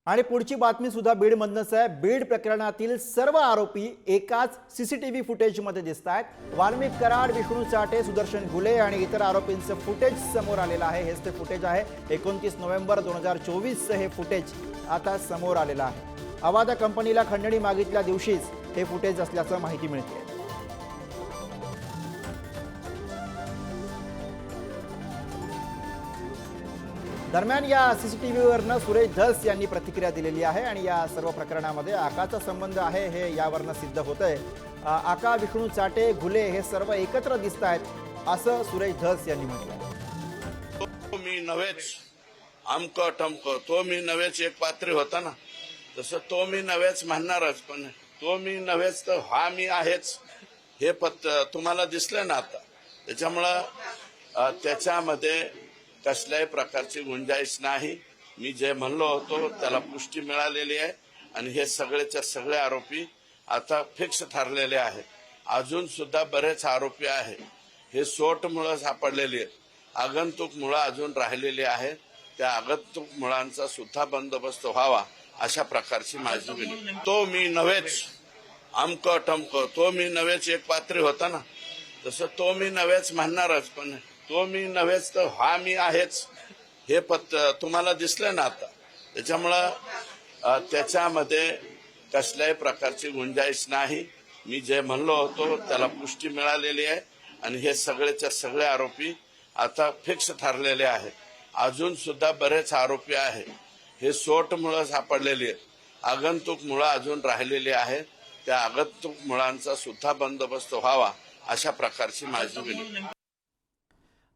आणि पुढची बातमी सुद्धा बीडमधनंच आहे। बीड प्रकरणातील सर्व आरोपी एकाच सीसीटीव्ही फुटेजमध्ये दिसत आहेत। वाल्मिक कराड, विष्णू चाटे, सुदर्शन घुले आणि इतर आरोपींचं फुटेज समोर आलेलं आहे। हेच ते फुटेज आहे। 29 नोव्हेंबर 2024 हे फुटेज आता समोर आलेलं आहे। अवादा कंपनीला खंडणी मागितल्या दिवशीच हे फुटेज असल्याचं माहिती मिळते। दरम्यान या सीसीटीव्हीवरनं सुरेश धस यांनी प्रतिक्रिया दिलेली आहे आणि या सर्व प्रकरणामध्ये आकाचा संबंध आहे हे यावरनं सिद्ध होतंय। आका, विष्णू चाटे, घुले हे सर्व एकत्र दिसत आहेत असं सुरेश धस यांनी म्हटलं। तो मी नव्हेच अमक टमक, तो मी नव्हेच एक पात्री होता ना, तसं तो मी नव्हेच म्हणणारच, पण तो मी नव्हेच तर हा मी आहेच हे तुम्हाला दिसलं ना आता। त्याच्यामुळं त्याच्यामध्ये कसल्याही प्रकारची गुंजाईश नाही। मी जे म्हणलो होतो त्याला पुष्टी मिळालेली आहे आणि हे सगळेच्या सगळे आरोपी आता फिक्स ठरलेले आहेत। अजून सुद्धा बरेच आरोपी आहेत, हे सोटमुळं सापडलेली आहेत, आगंतुक मुळं अजून राहिलेली आहेत। त्या आगंतुक मुळांचा सुद्धा बंदोबस्त व्हावा अशा प्रकारची माझी विनंती। तो मी नव्हेच अमक टमक, तो मी नव्हेच एक पात्री होता ना, तसं तो मी नव्हेच म्हणणारच, पण तो मी नव्हेच तर हा मी आहेच हे तुम्हाला दिसलं ना आता। त्याच्यामुळं त्याच्यामध्ये कसल्याही प्रकारची गुंजाईश नाही। मी जे म्हणलो होतो त्याला पुष्टी मिळालेली आहे आणि हे सगळेच्या सगळे आरोपी आता फिक्स ठरलेले आहेत। अजून सुद्धा बरेच आरोपी आहेत, हे सोटमुळं सापडलेली आहेत, आगंतुक मुळं अजून राहिलेली आहेत। त्या आगंतुक मुळांचा सुद्धा बंदोबस्त व्हावा अशा प्रकारची माझी विनंती।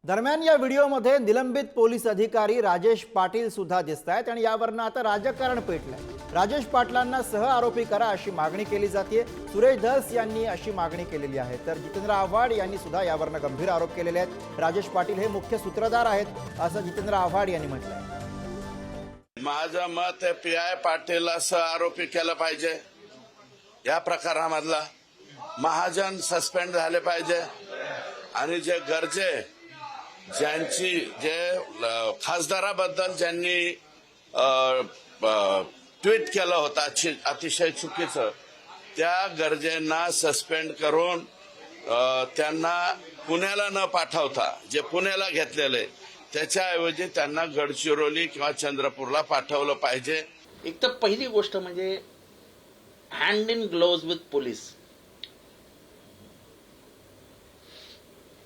दरम्यान या व्हिडिओमध्ये निलंबित पोलीस अधिकारी राजेश पाटील सुद्धा दिसत आहेत आणि यावरनं आता राजकारण पेटलंय। राजेश पाटलांना सह आरोपी करा अशी मागणी केली जाते। सुरेश धस यांनी अशी मागणी केलेली आहे, तर जितेंद्र आव्हाड यांनी सुद्धा यावरनं गंभीर आरोप केलेले आहेत। राजेश पाटील हे मुख्य सूत्रधार आहेत असं जितेंद्र आव्हाड यांनी म्हटलंय। माझं मत आहे पी.आय. पाटीलला सह आरोपी केलं पाहिजे। या प्रकारामधला महाजन सस्पेंड झाले पाहिजे आणि जे गरजे ज्यांची जे खासदाराबद्दल ज्यांनी ट्विट केलं होतं अतिशय चुकीचं, त्या गरजेंना सस्पेंड करून त्यांना पुण्याला न पाठवता जे पुण्याला घेतलेले त्याच्याऐवजी त्यांना गडचिरोली किंवा चंद्रपूरला पाठवलं पाहिजे। एक तर पहिली गोष्ट म्हणजे hand in gloves with police.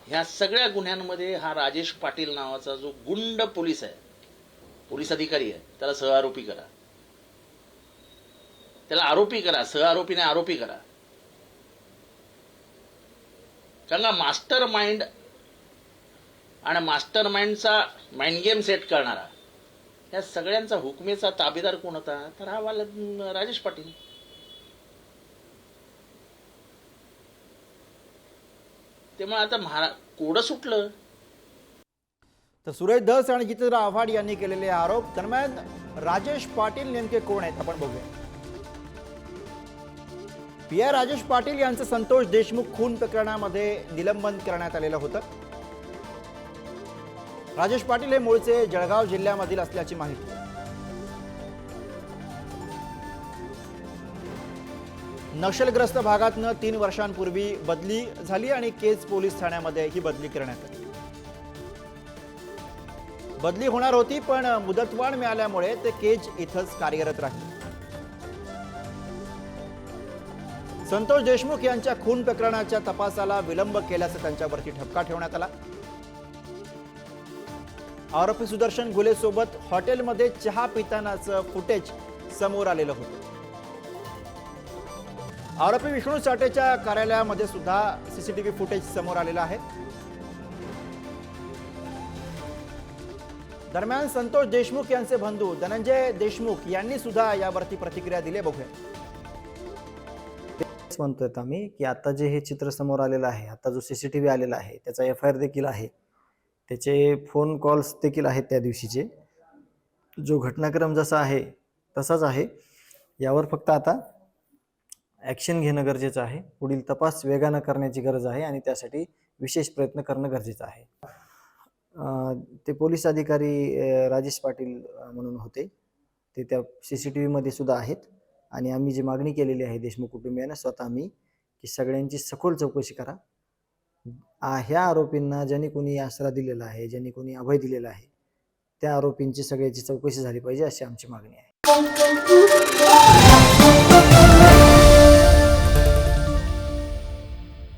ह्या सगळ्या गुन्ह्यांमध्ये हा राजेश पाटील नावाचा जो गुंड पोलीस आहे, पोलीस अधिकारी आहे, त्याला सहआरोपी करा, त्याला आरोपी करा, सहआरोपीने आरोपी करा। कारण का मास्टर माइंड आणि मास्टर माइंडचा माइंड गेम सेट करणारा या सगळ्यांचा हुकमेचा ताबेदार कोण होता, तर हा वाला राजेश पाटील। त्यामुळे आता कोडं सुटलं। तर सुरेश धस आणि जितेंद्र आव्हाड यांनी केलेले आरोप। दरम्यान राजेश पाटील नेमके कोण आहेत आपण बघूया। पी.आय. राजेश पाटील यांचं संतोष देशमुख खून प्रकरणामध्ये निलंबन करण्यात आलेलं होतं। राजेश पाटील हे मूळचे जळगाव जिल्ह्यामधील असल्याची माहिती। नक्षलग्रस्त भागातनं 3 वर्षांपूर्वी बदली झाली आणि केज पोलीस ठाण्यामध्ये ही बदली करण्यात आली। बदली होणार होती पण मुदतवाढ मिळाल्यामुळे ते केज इथंच कार्यरत राहिले। संतोष देशमुख यांच्या खून प्रकरणाच्या तपासाला विलंब केल्याचं त्यांच्यावरती ठपका ठेवण्यात आला। आरोपी सुदर्शन घुले सोबत हॉटेलमध्ये चहा पितानाचं फुटेज समोर आलेलं होतं। आरोपी विष्णू चाटेच्या कार्यालयामध्ये सुद्धा सीसीटीव्ही फुटेज समोर आलेलं आहे। दरम्यान संतोष देशमुख यांचे बंधू धनंजय देशमुख यांनी सुद्धा यावरती प्रतिक्रिया दिली, बघूया। तेच म्हणतोय आम्ही की आता जे हे चित्र समोर आलेलं आहे, आता जो सीसीटीव्ही आलेला आहे त्याचा एफआयआर देखील आहे, त्याचे फोन कॉल्स देखील आहेत त्या दिवशीचे, जो घटनाक्रम जसा आहे तसाच आहे। यावर फक्त आता ॲक्शन घेणं गरजेचं आहे, पुढील तपास वेगानं करण्याची गरज आहे आणि त्यासाठी विशेष प्रयत्न करणं गरजेचं आहे। ते पोलीस अधिकारी राजेश पाटील म्हणून होते, ते त्या CCTV मध्ये सुद्धा आहेत. आणि आम्ही जी मागणी केलेली आहे देशमुख कुटुंबियांना स्वतः आम्ही, की सगळ्यांची सखोल चौकशी करा. ह्या आरोपींना ज्यांनी कोणी आसरा दिलेला आहे, ज्यांनी कोणी अभय दिलेला आहे, त्या आरोपींची सगळ्याची चौकशी झाली पाहिजे अशी आमची मागणी आहे.